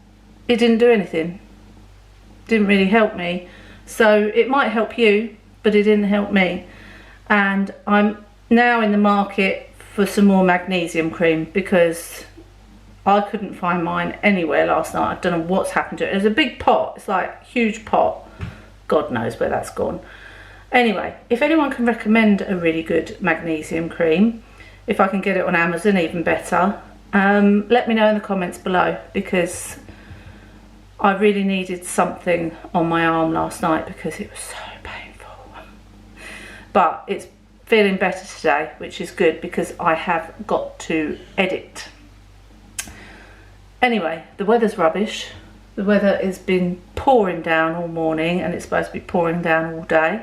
it didn't do anything, didn't really help me. So it might help you, but it didn't help me, and I'm now in the market for some more magnesium cream because I couldn't find mine anywhere last night. I don't know what's happened to it. There's a big pot, it's like a huge pot, God knows where that's gone. Anyway, if anyone can recommend a really good magnesium cream, if I can get it on Amazon, even better, let me know in the comments below, because I really needed something on my arm last night because it was so painful. But it's feeling better today, which is good because I have got to edit. Anyway, the weather's rubbish. The weather has been pouring down all morning and it's supposed to be pouring down all day.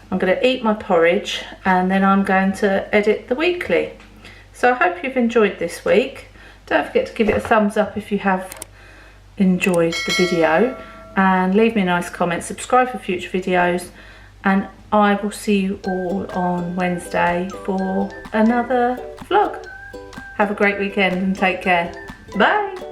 I'm going to eat my porridge and then I'm going to edit the weekly. So I hope you've enjoyed this week. Don't forget to give it a thumbs up if you have enjoyed the video, and leave me a nice comment, subscribe for future videos, and I will see you all on Wednesday for another vlog. Have a great weekend and take care. Bye.